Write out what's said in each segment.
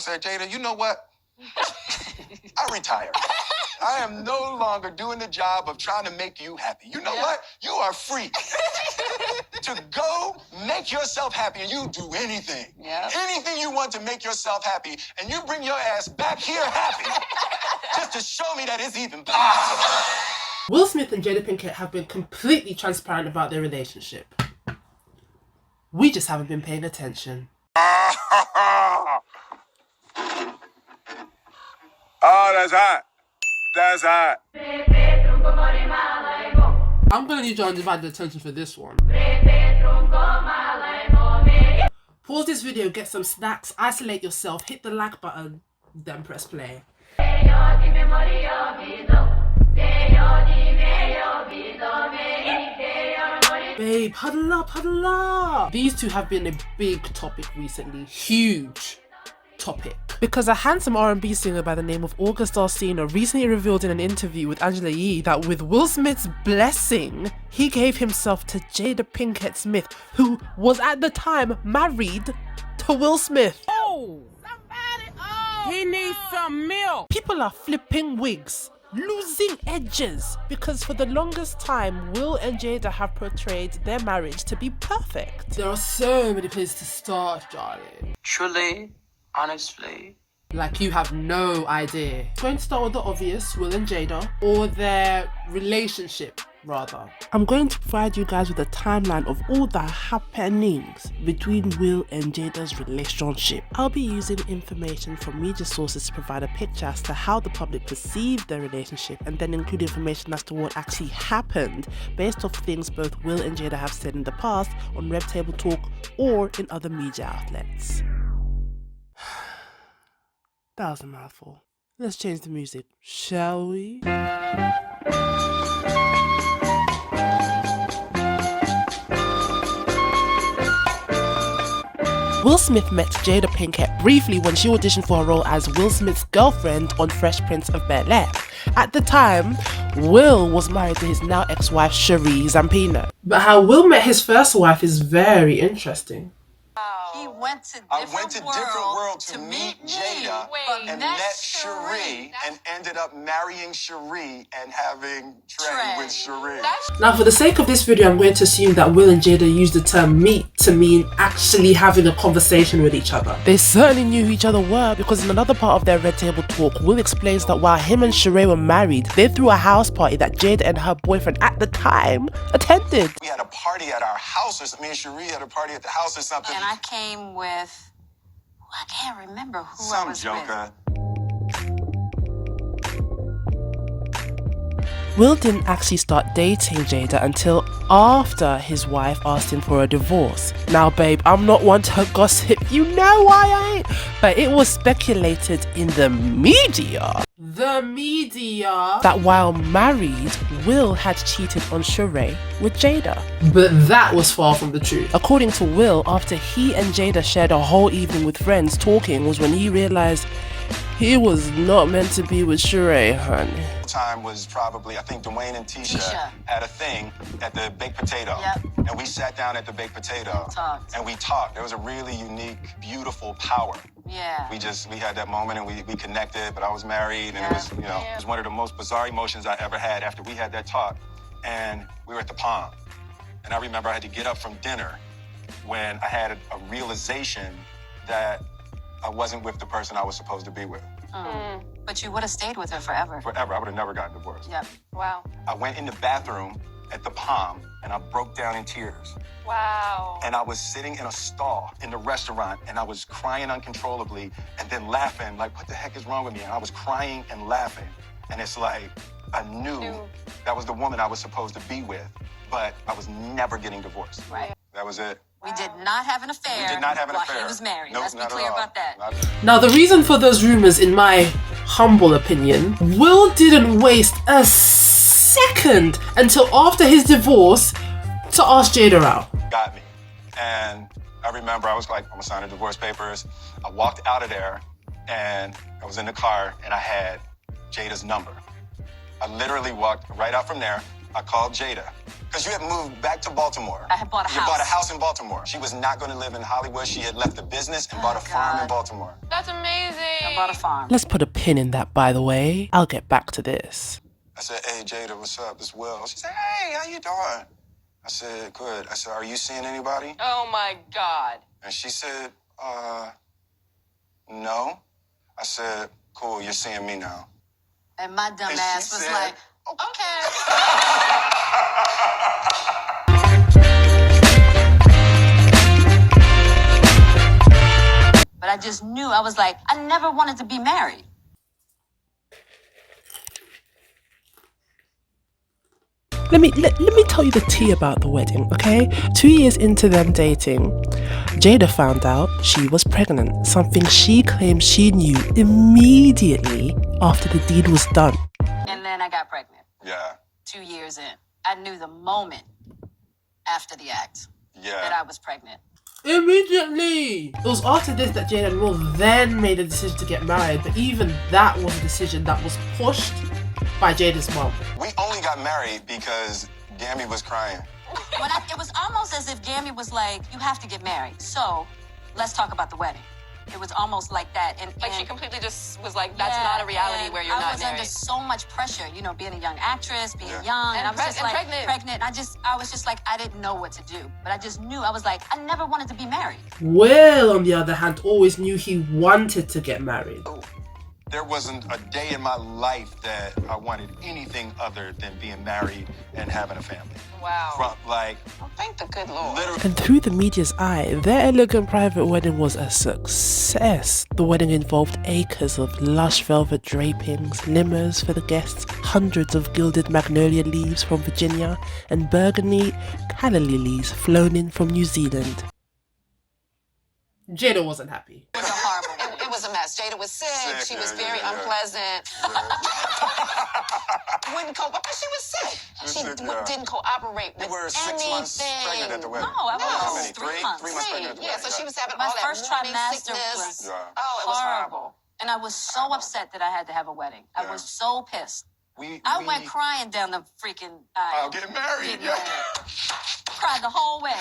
said, Jada, you know what? I retire. I am no longer doing the job of trying to make you happy. You know what? You are free to go make yourself happy, and you do anything. Anything you want to make yourself happy, and you bring your ass back here happy just to show me that it's even possible. Will Smith and Jada Pinkett have been completely transparent about their relationship. We just haven't been paying attention. Oh, that's hot. That's hot. I'm gonna need your undivided attention for this one. Pause this video, get some snacks, isolate yourself, hit the like button, then press play. Babe, huddle up, huddle up. These two have been a big topic recently. Huge topic. Because a handsome R&B singer by the name of August Alsina recently revealed in an interview with Angela Yee that with Will Smith's blessing, he gave himself to Jada Pinkett Smith, who was at the time married to Will Smith. Oh, somebody, he needs some milk. People are flipping wigs, losing edges, because for the longest time, Will and Jada have portrayed their marriage to be perfect. There are so many places to start, darling. Truly, honestly, like you have no idea. I'm going to start with the obvious, Will and Jada, or their relationship, rather. I'm going to provide you guys with a timeline of all the happenings between Will and Jada's relationship. I'll be using information from media sources to provide a picture as to how the public perceived their relationship, and then include information as to what actually happened based off things both Will and Jada have said in the past on Red Table Talk or in other media outlets. That was a mouthful. Let's change the music, shall we? Will Smith met Jada Pinkett briefly when she auditioned for a role as Will Smith's girlfriend on Fresh Prince of Bel-Air. At the time, Will was married to his now ex-wife Cherie Zampino. But how Will met his first wife is very interesting. He went to I went to different world to meet Jada and met Cherie and ended up marrying Cherie and having Trey with Cherie. Now, for the sake of this video, I'm going to assume that Will and Jada used the term meet to mean actually having a conversation with each other. They certainly knew who each other were, because in another part of their Red Table Talk, Will explains that while him and Cherie were married, they threw a house party that Jada and her boyfriend at the time attended. We had a party at our house, or me and Cherie had a party at the house or something. And I came with, I can't remember who I was joker. Will didn't actually start dating Jada until after his wife asked him for a divorce. Now, babe, I'm not one to gossip, you know I ain't, but it was speculated in the media that while married, Will had cheated on Cherie with Jada. But that was far from the truth. According to Will, after he and Jada shared a whole evening with friends talking was when he realized he was not meant to be with Cherie, honey. Time was probably, I think Dwayne and Tisha had a thing at the Baked Potato. And we sat down at the Baked Potato and we talked. There was a really unique, beautiful power. We had that moment and we connected, but I was married, and it was, you know, it was one of the most bizarre emotions I ever had after we had that talk. And we were at the Palm. And I remember I had to get up from dinner when I had a realization that I wasn't with the person I was supposed to be with. But you would have stayed with her forever. Forever. I would have never gotten divorced. Wow. I went in the bathroom at the Palm and I broke down in tears. Wow. And I was sitting in a stall in the restaurant and I was crying uncontrollably and then laughing like, what the heck is wrong with me? And I was crying and laughing. And it's like, I knew that was the woman I was supposed to be with, but I was never getting divorced. Right. That was it. We did not have an affair. We did not have an while affair. he was married. Nope, Let's be clear about that. Now, the reason for those rumors, in my humble opinion, Will didn't waste a second until after his divorce to ask Jada out. Got me. And I remember I was like, I'm gonna sign the divorce papers. I walked out of there and I was in the car and I had Jada's number. I literally walked right out from there. I called Jada. Because you had moved back to Baltimore. I had bought a house. You bought a house in Baltimore. She was not going to live in Hollywood. She had left the business and bought a farm in Baltimore. That's amazing. bought a farm. Let's put a pin in that, by the way. I'll get back to this. I said, hey, Jada, what's up? It's Will. She said, hey, how you doing? I said, good. I said, are you seeing anybody? Oh my God. And she said, no. I said, cool, you're seeing me now. And my dumb And ass she was said, like, okay. But I just knew, I was like, I never wanted to be married. Let me tell you the tea about the wedding, okay? 2 years into them dating, Jada found out she was pregnant, something she claims she knew immediately after the deed was done. And then I got pregnant. Yeah. 2 years in. I knew the moment after the act that I was pregnant. Immediately! It was after this that Jada and Will then made a decision to get married, but even that was a decision that was pushed by Jada's mom. We only got married because Gammy was crying. It was almost as if Gammy was like, you have to get married, so let's talk about the wedding. It was almost like that. And she completely just was like, that's not a reality where you're not married. I was under so much pressure, you know, being a young actress, being young, and I was just like pregnant. I was just like, I didn't know what to do. But I just knew, I was like, I never wanted to be married. Will, on the other hand, always knew he wanted to get married. There wasn't a day in my life that I wanted anything other than being married and having a family. Wow. Oh, thank the good Lord. Literally. And through the media's eye, their elegant private wedding was a success. The wedding involved acres of lush velvet drapings, limos for the guests, hundreds of gilded magnolia leaves from Virginia, and burgundy calla lilies flown in from New Zealand. Jada wasn't happy. It was horrible. It was a mess. Jada was sick. She was very unpleasant. Wouldn't cope. She was sick. She didn't cooperate with You were 6 anything. months pregnant at the wedding. No, I was How many? 3 Three? months. 3 months pregnant at the Yeah, wedding. so she was having My all that first morning trimester sickness. was Oh, it was horrible. And I was so upset that I had to have a wedding. I was so pissed. I went crying down the freaking aisle. Getting married. Getting married. Cried the whole way.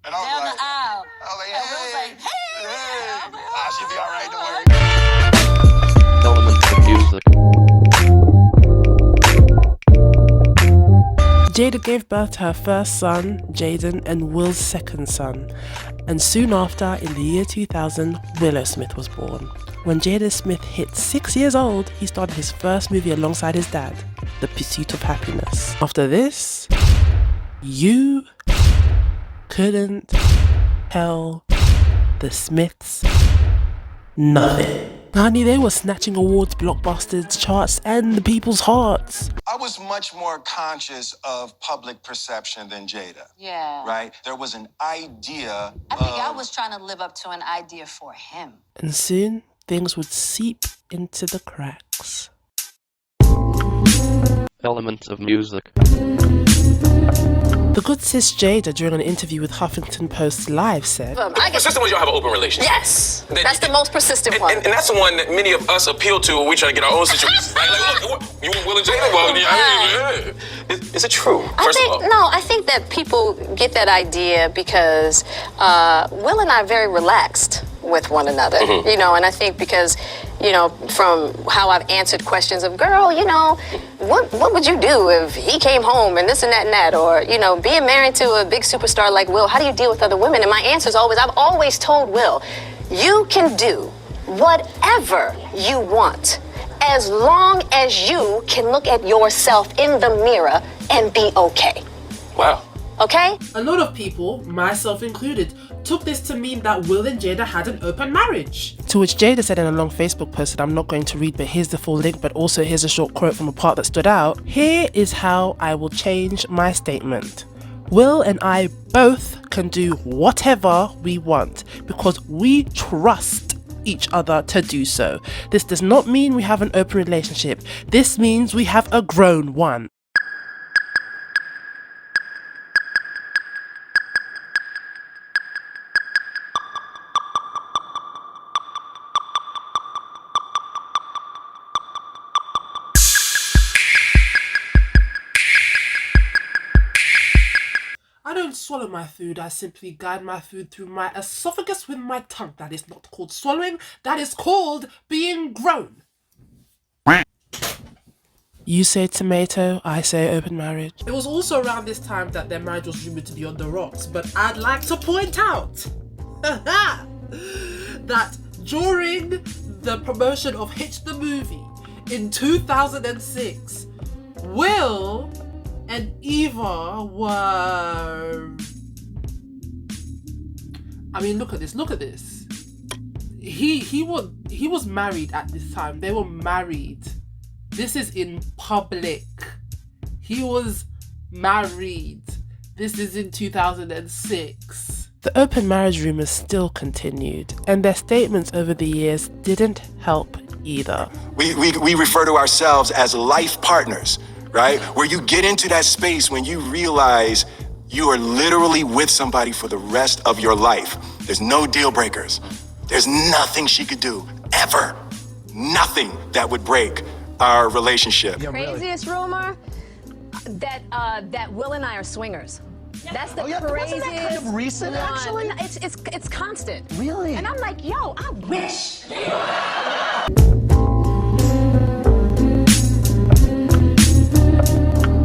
And I was Down like, the aisle. I was like, And Will was like, hey. She'll be all right, don't worry. Elements of music. Jada gave birth to her first son, Jaden, and Will's second son. And soon after, in the year 2000, Willow Smith was born. When Jada Smith hit 6 years old, he started his first movie alongside his dad, The Pursuit of Happiness. After this, you couldn't tell the Smiths nothing. Honey, they were snatching awards, blockbusters, charts, and the people's hearts. I was much more conscious of public perception than Jada. Yeah. Right? There was an idea I think I was trying to live up to an idea for him. And soon, things would seep into the cracks. Elements of music. The good sis Jada, during an interview with Huffington Post Live, said, Persistent ones, y'all have an open relationship. Yes. That's the most persistent one. And that's the one that many of us appeal to when we try to get our own situation. Right? Like, look, you and Will and Jada? Well, is it true, first of all? No, I think that people get that idea because Will and I are very relaxed with one another, you know, and I think because, you know, from how I've answered questions of, girl, you know, what would you do if he came home and this and that, or, you know, being married to a big superstar like Will, how do you deal with other women? And my answer is always, I've always told Will, you can do whatever you want as long as you can look at yourself in the mirror and be okay. Wow. Okay? a lot of people, myself included, took this to mean that Will and Jada had an open marriage. To which Jada said in a long Facebook post that I'm not going to read, but here's the full link, but also here's a short quote from a part that stood out. Here is how I will change my statement. Will and I both can do whatever we want because we trust each other to do so. This does not mean we have an open relationship. This means we have a grown one. I don't swallow my food, I simply guide my food through my esophagus with my tongue. That is not called swallowing, that is called being grown. You say tomato, I say open marriage. It was also around this time that their marriage was rumoured to be on the rocks, but I'd like to point out that during the promotion of Hitch the movie in 2006, Will and Eva were... I mean, look at this. He was married at this time. They were married. This is in public. He was married. This is in 2006. The open marriage rumours still continued, and their statements over the years didn't help either. We refer to ourselves as life partners, right? Where you get into that space when you realize you are literally with somebody for the rest of your life. There's no deal breakers. There's nothing she could do, ever. Nothing that would break our relationship. Craziest rumor that Will and I are swingers. That's the craziest. Wasn't that kind of recent, one. actually? It's constant. Really? And I'm like, yo, I wish.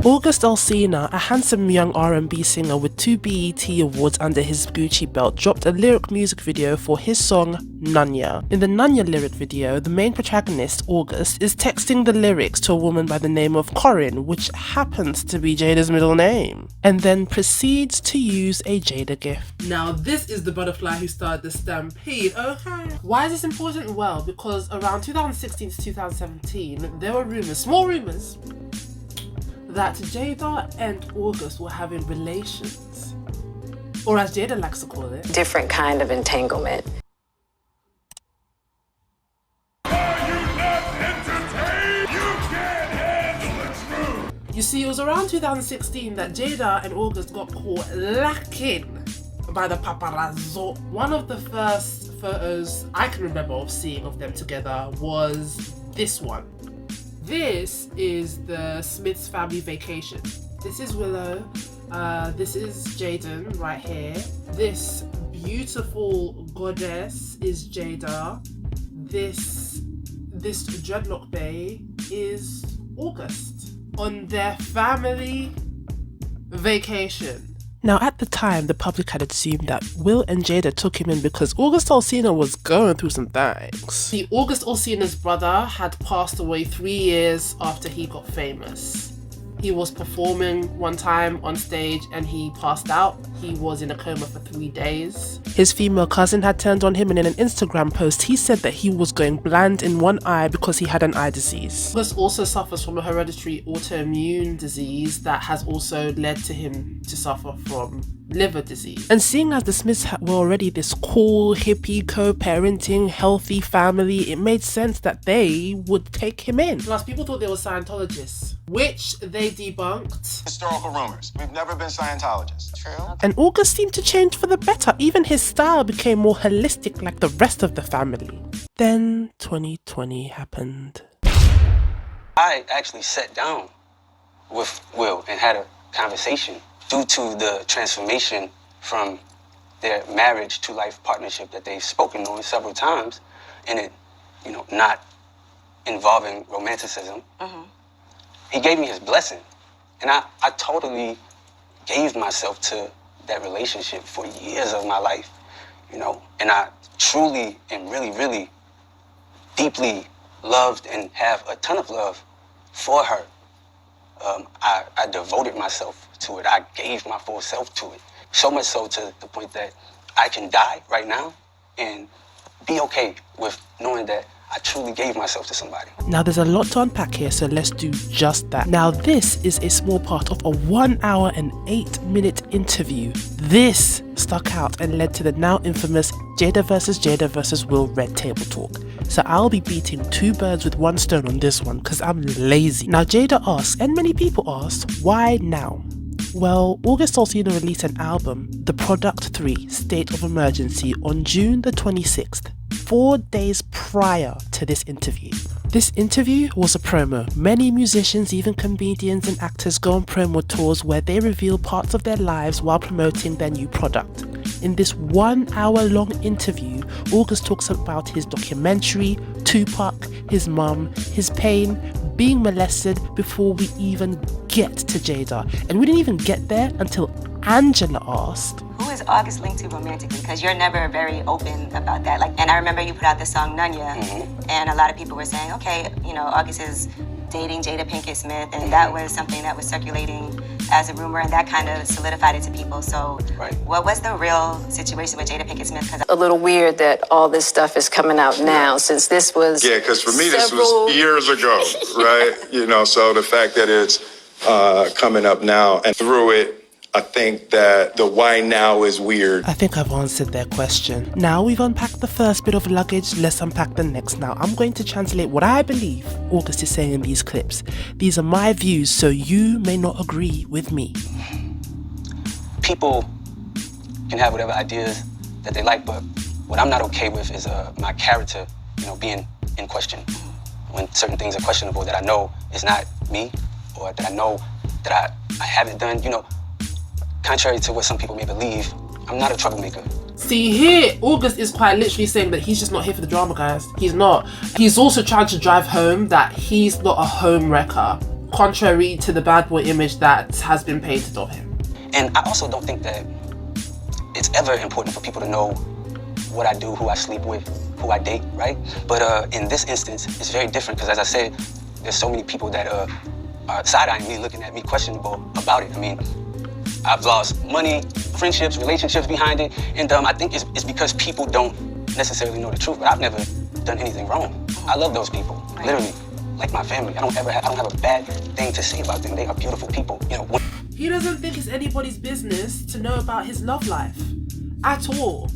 August Alsina, a handsome young R&B singer with 2 BET awards under his Gucci belt, dropped a lyric music video for his song Nanya. In the Nanya lyric video, the main protagonist, August, is texting the lyrics to a woman by the name of Corinne, which happens to be Jada's middle name, and then proceeds to use a Jada gif. Now this is the butterfly who started the stampede, okay? Why is this important? Well, because around 2016 to 2017, there were rumours, small rumours, that Jada and August were having relations, or as Jada likes to call it, Different kind of entanglement. You see, it was around 2016 that Jada and August got caught lacking by the paparazzo. One of the first photos I can remember of seeing of them together was this one. This is the Smith's family vacation. This is Willow, this is Jaden right here. This beautiful goddess is Jada. This dreadlock bae is August on their family vacation. Now, at the time, the public had assumed that Will and Jada took him in because August Alsina was going through some things. See, August Alsina's brother had passed away 3 years after he got famous. He was performing one time on stage and he passed out. He was in a coma for 3 days. His female cousin had turned on him, and in an Instagram post he said that he was going blind in one eye because he had an eye disease. August also suffers from a hereditary autoimmune disease that has also led to him to suffer from liver disease. And seeing as the Smiths were already this cool, hippie, co-parenting, healthy family, it made sense that they would take him in. Plus, people thought they were Scientologists, which they debunked. Historical rumors. We've never been Scientologists. True. And August seemed to change for the better. Even his style became more holistic like the rest of the family. Then 2020 happened. I actually sat down with Will and had a conversation. Due to the transformation from their marriage to life partnership that they've spoken on several times, and it, not involving romanticism, he gave me his blessing. And I totally gave myself to that relationship for years of my life, and I truly and really, really deeply loved and have a ton of love for her. I devoted myself to it. I gave my full self to it. So much so to the point that I can die right now and be okay with knowing that I truly gave myself to somebody. Now there's a lot to unpack here, so let's do just that. Now this is a small part of a 1 hour and 8-minute interview. This stuck out and led to the now infamous Jada versus Will Red Table Talk. So I'll be beating 2 birds with 1 stone on this one because I'm lazy. Now Jada asks, and many people ask, why now? Well, August Alsina released an album, The Product 3 State of Emergency, on June the 26th. 4 days prior to this interview. This interview was a promo. Many musicians, even comedians and actors, go on promo tours where they reveal parts of their lives while promoting their new product. In this 1 hour long interview, August talks about his documentary, Tupac, his mum, his pain, being molested before we even get to Jada. And we didn't even get there until Angela asked, who is August linked to romantically? Because you're never very open about that. And I remember you put out the song Nunya, and a lot of people were saying, okay, August is dating Jada Pinkett Smith, and that was something that was circulating as a rumor, and that kind of solidified it to people. So what was the real situation with Jada Pinkett Smith? A little weird that all this stuff is coming out now, since this was because for me this was years ago, right? So the fact that it's coming up now, and through it, I think that the why now is weird. I think I've answered their question. Now we've unpacked the first bit of luggage, let's unpack the next. Now I'm going to translate what I believe August is saying in these clips. These are my views, so you may not agree with me. People can have whatever ideas that they like, but what I'm not okay with is my character, being in question. When certain things are questionable that I know is not me, or that I know that I haven't done, contrary to what some people may believe, I'm not a troublemaker. See, here, August is quite literally saying that he's just not here for the drama, guys. He's not. He's also trying to drive home that he's not a home wrecker, contrary to the bad boy image that has been painted of him. And I also don't think that it's ever important for people to know what I do, who I sleep with, who I date, right? But in this instance, it's very different because, as I said, there's so many people that are side-eyeing me, looking at me questionable about it. I mean, I've lost money, friendships, relationships behind it, and I think it's because people don't necessarily know the truth, but I've never done anything wrong. I love those people, literally, like my family. I don't have a bad thing to say about them. They are beautiful people, He doesn't think it's anybody's business to know about his love life, at all.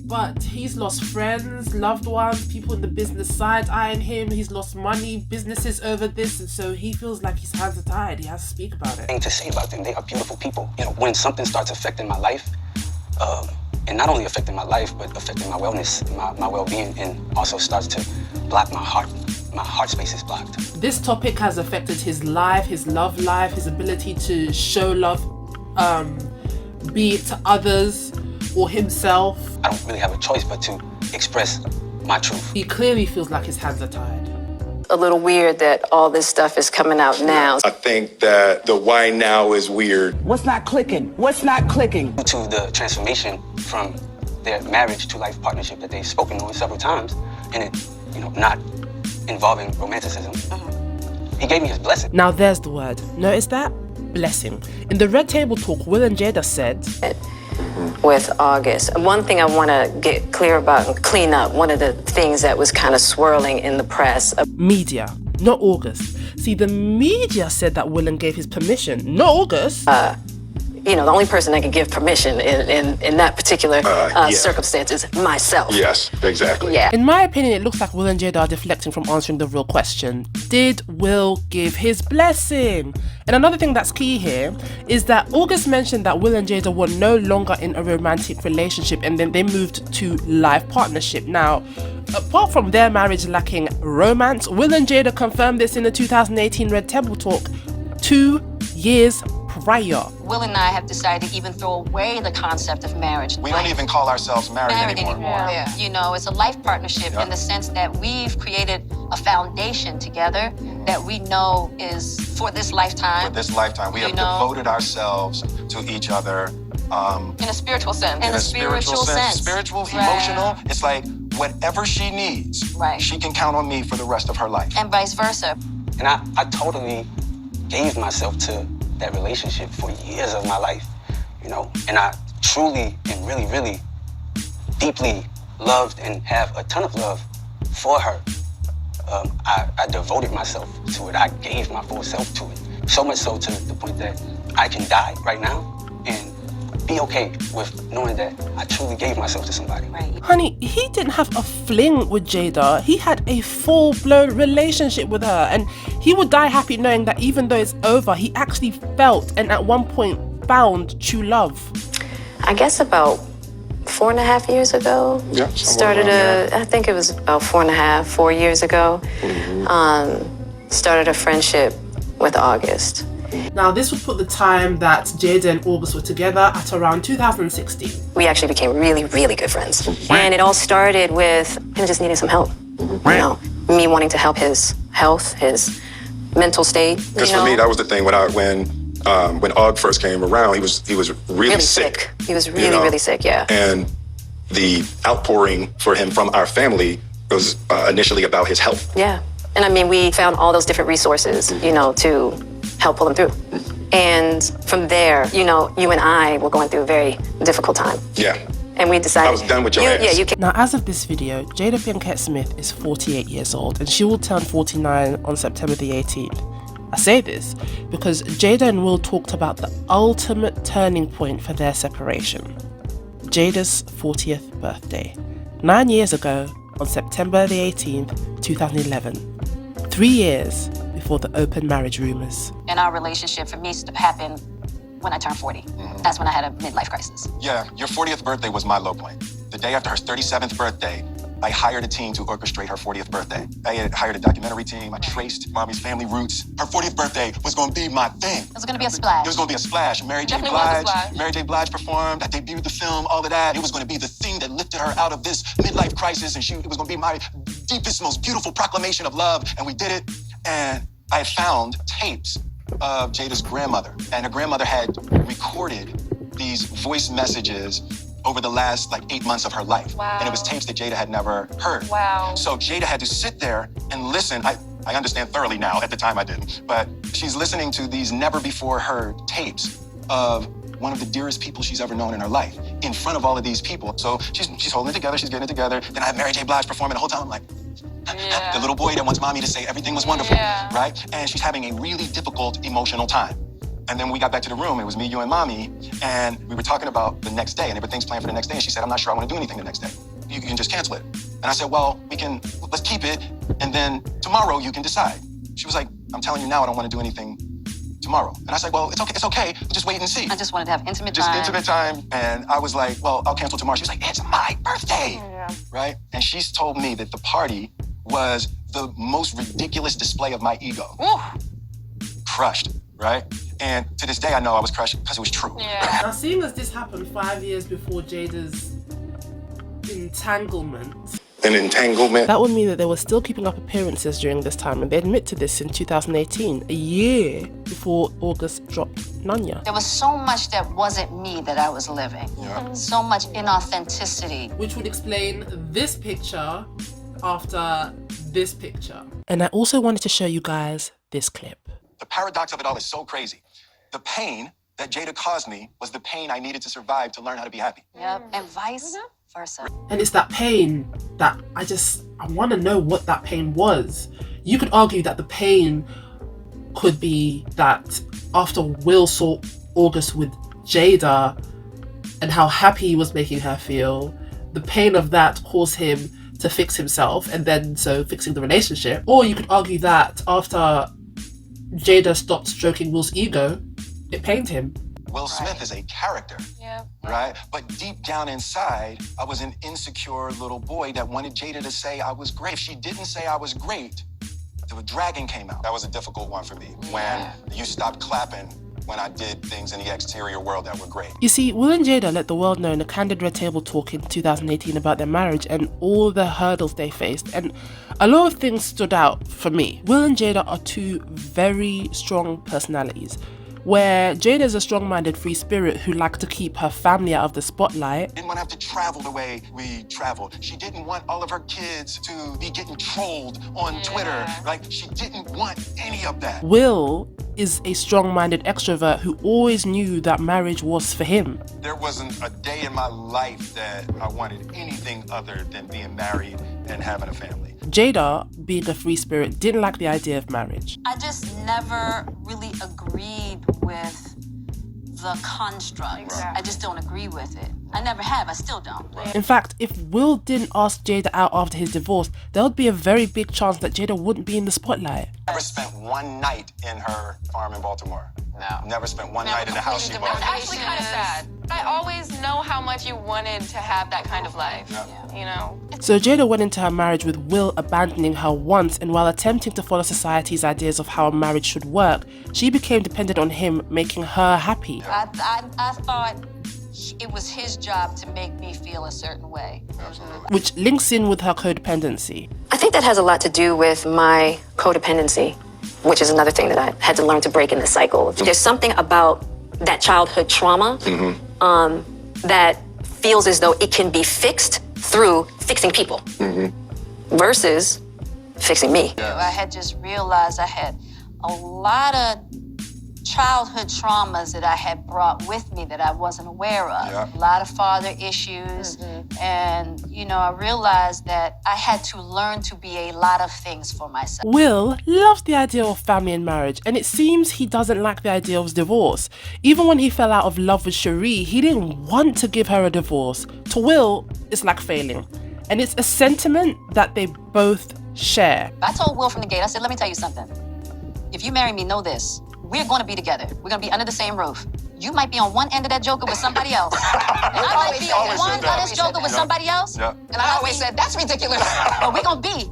But he's lost friends, loved ones, people in the business side eyeing him. He's lost money, businesses over this, and so he feels like his hands are tied. He has to speak about it. To say about them, they are beautiful people. When something starts affecting my life, and not only affecting my life, but affecting my wellness, my well-being, and also starts to block my heart. My heart space is blocked. This topic has affected his life, his love life, his ability to show love, be it to others or himself. I don't really have a choice but to express my truth. He clearly feels like his hands are tied. A little weird that all this stuff is coming out now. I think that the why now is weird. What's not clicking? What's not clicking? Due to the transformation from their marriage to life partnership that they've spoken on several times, and it, not involving romanticism, he gave me his blessing. Now there's the word. Notice that? Blessing. In the Red Table Talk, Will and Jada said, with August. One thing I want to get clear about and clean up, one of the things that was kind of swirling in the press. Media, not August. See, the media said that Will gave his permission, not August. The only person that can give permission in that particular circumstance is myself. Yes, exactly. Yeah. In my opinion, it looks like Will and Jada are deflecting from answering the real question. Did Will give his blessing? And another thing that's key here is that August mentioned that Will and Jada were no longer in a romantic relationship, and then they moved to life partnership. Now, apart from their marriage lacking romance, Will and Jada confirmed this in the 2018 Red Table Talk 2 years prior. Will and I have decided to even throw away the concept of marriage. We don't even call ourselves married anymore. Yeah. It's a life partnership in the sense that we've created a foundation together that we know is for this lifetime. For this lifetime. We have devoted ourselves to each other. In a spiritual sense. In a spiritual sense. Spiritual, emotional. It's like whatever she needs, she can count on me for the rest of her life. And vice versa. And I totally gave myself to that relationship for years of my life, and I truly and really, really deeply loved and have a ton of love for her. I devoted myself to it. I gave my full self to it. So much so to the point that I can die right now and be okay with knowing that I truly gave myself to somebody. Honey, he didn't have a fling with Jada. He had a full-blown relationship with her, and he would die happy knowing that even though it's over, he actually felt and at one point found true love. I guess about 4.5 years ago. Yeah, Started I think it was about 4 years ago. Started a friendship with August. Now, this would put the time that Jada and August were together at around 2016. We actually became really, really good friends. And it all started with him just needing some help. You know, me wanting to help his health, his mental state. Because for me, that was the thing when Aug first came around, he was really sick. He was really sick, yeah. And the outpouring for him from our family was initially about his health. Yeah. And I mean, we found all those different resources, you know, to help pull him through. And from there, you know, you and I were going through a very difficult time. Yeah. And we decided... I was done with your ass. Yeah, you can. Now, as of this video, Jada Pinkett Smith is 48 years old and she will turn 49 on September the 18th. I say this because Jada and Will talked about the ultimate turning point for their separation. Jada's 40th birthday. 9 years ago, on September the 18th, 2011. 3 years before the open marriage rumors. And our relationship for me happened when I turned 40. That's when I had a midlife crisis. Yeah, your 40th birthday was my low point. The day after her 37th birthday, I hired a team to orchestrate her 40th birthday. I had hired a documentary team. I traced Mommy's family roots. Her 40th birthday was going to be my thing. It was going to be a splash. It was going to be a splash. Mary J. Blige performed. I debuted the film, all of that. It was going to be the thing that lifted her out of this midlife crisis, and it was going to be my deepest, most beautiful proclamation of love, and we did it. And I had found tapes of Jada's grandmother, and her grandmother had recorded these voice messages over the last 8 months of her life. Wow. And it was tapes that Jada had never heard. Wow. So Jada had to sit there and listen. I understand thoroughly now, at the time I didn't, but she's listening to these never before heard tapes of one of the dearest people she's ever known in her life in front of all of these people. So she's holding it together, she's getting it together. Then I have Mary J. Blige performing the whole time. I'm like, the little boy that wants mommy to say everything was wonderful, right? And she's having a really difficult emotional time. And then we got back to the room, it was me, you, and mommy, and we were talking about the next day, and there were things planned for the next day, and she said, I'm not sure I want to do anything the next day. You can just cancel it. And I said, well, let's keep it, and then tomorrow you can decide. She was like, I'm telling you now I don't want to do anything tomorrow. And I said, well, it's okay, just wait and see. I just wanted to have intimate time. Just intimate time, and I was like, well, I'll cancel tomorrow. She was like, it's my birthday, right? And she's told me that the party was the most ridiculous display of my ego. Ooh. Crushed, right? And to this day, I know I was crushed because it was true. Yeah. Now, seeing as this happened 5 years before Jada's entanglement, that would mean that they were still keeping up appearances during this time, and they admit to this in 2018, a year before August dropped Nanya. There was so much that wasn't me that I was living. Yeah. So much inauthenticity. Which would explain this picture after this picture. And I also wanted to show you guys this clip. The paradox of it all is so crazy. The pain that Jada caused me was the pain I needed to survive to learn how to be happy. Yep, and vice versa. And it's that pain that I want to know what that pain was. You could argue that the pain could be that after Will saw August with Jada and how happy he was making her feel, the pain of that caused him to fix himself and then so fixing the relationship. Or you could argue that after Jada stopped stroking Will's ego, it pained him. Will Smith is a character, right? But deep down inside, I was an insecure little boy that wanted Jada to say I was great. If she didn't say I was great, the dragon came out. That was a difficult one for me. When you stopped clapping when I did things in the exterior world that were great. You see, Will and Jada let the world know in a candid Red Table talk in 2018 about their marriage and all the hurdles they faced, and a lot of things stood out for me. Will and Jada are two very strong personalities, where Jada's a strong-minded free spirit who liked to keep her family out of the spotlight. Didn't want to have to travel the way we traveled. She didn't want all of her kids to be getting trolled on Twitter. Like, she didn't want any of that. Will is a strong-minded extrovert who always knew that marriage was for him. There wasn't a day in my life that I wanted anything other than being married and having a family. Jada, being a free spirit, didn't like the idea of marriage. I just never really agreed with the construct. I just don't agree with it. I never have. I still don't. In fact, if Will didn't ask Jada out after his divorce, there would be a very big chance that Jada wouldn't be in the spotlight. Never spent one night in her farm in Baltimore. No. Never spent one night in the house she bought. It's actually kind of sad. I always know how much you wanted to have that kind of life, you know? So Jada went into her marriage with Will abandoning her once, and while attempting to follow society's ideas of how a marriage should work, she became dependent on him, making her happy. I thought it was his job to make me feel a certain way. Which links in with her codependency. I think that has a lot to do with my codependency, which is another thing that I had to learn to break in the cycle. There's something about that childhood trauma that feels as though it can be fixed through fixing people versus fixing me. I had just realized I had a lot of childhood traumas that I had brought with me that I wasn't aware of. A lot of father issues. And, you know, I realized that I had to learn to be a lot of things for myself. Will loves the idea of family and marriage, and it seems he doesn't like the idea of divorce. Even when he fell out of love with Cherie, he didn't want to give her a divorce. To Will, it's like failing. And it's a sentiment that they both share. I told Will from the gate, I said, let me tell you something. If you marry me, know this. We're going to be together. We're going to be under the same roof. You might be on one end of that joker with somebody else. And I might be on one end of this joker with somebody else. And I always said, that's ridiculous. But we're going to be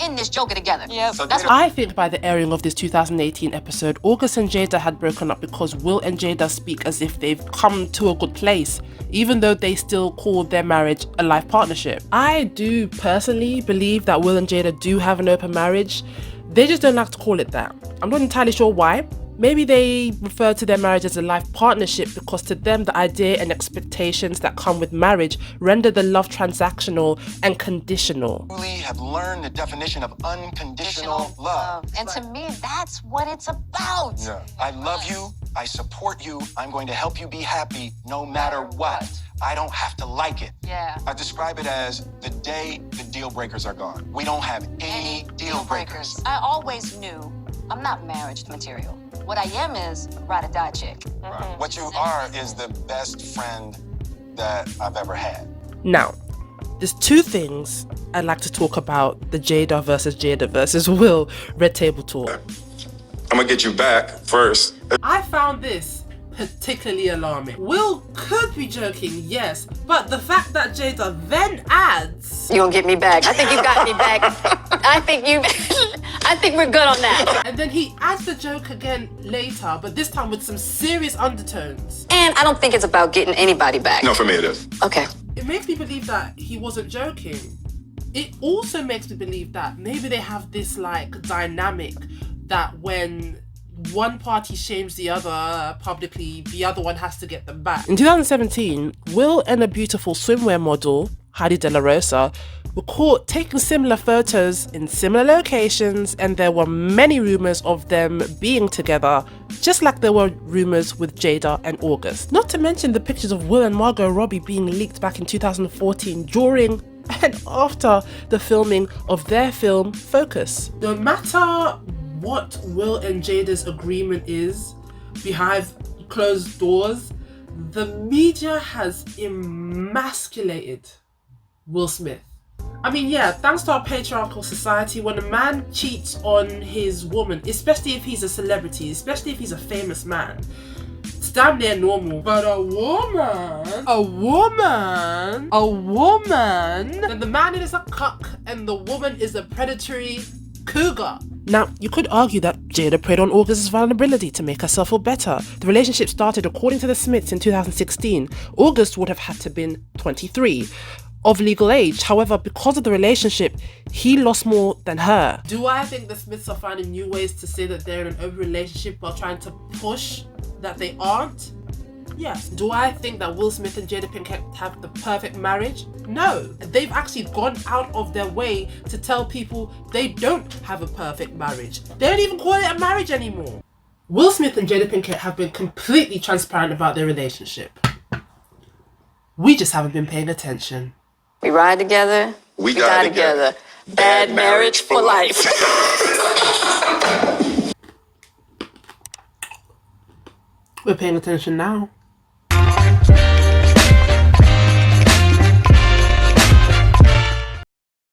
in this joker together. So I think by the airing of this 2018 episode, August and Jada had broken up because Will and Jada speak as if they've come to a good place, even though they still call their marriage a life partnership. I do personally believe that Will and Jada do have an open marriage. They just don't like to call it that. I'm not entirely sure why. Maybe they refer to their marriage as a life partnership because to them the idea and expectations that come with marriage render the love transactional and conditional. We have learned the definition of unconditional love. And to me, that's what it's about. I love you. I support you. I'm going to help you be happy no matter what. I don't have to like it. I describe it as the day the deal breakers are gone. We don't have any deal breakers. I always knew I'm not marriage material. What I am is ride or die chick. What you are is the best friend that I've ever had. Now, there's two things I'd like to talk about the Jada versus Will Red Table Talk. I'm gonna get you back first. I found this particularly alarming. Will could be joking, yes, but the fact that Jada then adds, You gonna get me back? I think you got me back. I think we're good on that. And then he adds the joke again later, but this time with some serious undertones. And I don't think it's about getting anybody back. No, for me it is. Okay. It makes me believe that he wasn't joking. It also makes me believe that maybe they have this like dynamic that when one party shames the other publicly, the other one has to get them back. In 2017, Will and a beautiful swimwear model, Heidi De La Rosa, were caught taking similar photos in similar locations, and there were many rumors of them being together, just like there were rumors with Jada and August. Not to mention the pictures of Will and Margot Robbie being leaked back in 2014 during and after the filming of their film Focus. No matter what Will and Jada's agreement is behind closed doors, the media has emasculated Will Smith. I mean, yeah, thanks to our patriarchal society, when a man cheats on his woman, especially if he's a celebrity, especially if he's a famous man, it's damn near normal. But a woman, then the man is a cuck and the woman is a predatory cougar. Now, you could argue that Jada preyed on August's vulnerability to make herself feel better. The relationship started, according to the Smiths, in 2016. August would have had to have been 23, of legal age. However, because of the relationship, he lost more than her. Do I think the Smiths are finding new ways to say that they're in an open relationship while trying to push that they aren't? Yes. Do I think that Will Smith and Jada Pinkett have the perfect marriage? No. They've actually gone out of their way to tell people they don't have a perfect marriage. They don't even call it a marriage anymore. Will Smith and Jada Pinkett have been completely transparent about their relationship. We just haven't been paying attention. We ride together. We die together. Bad marriage for life. We're paying attention now.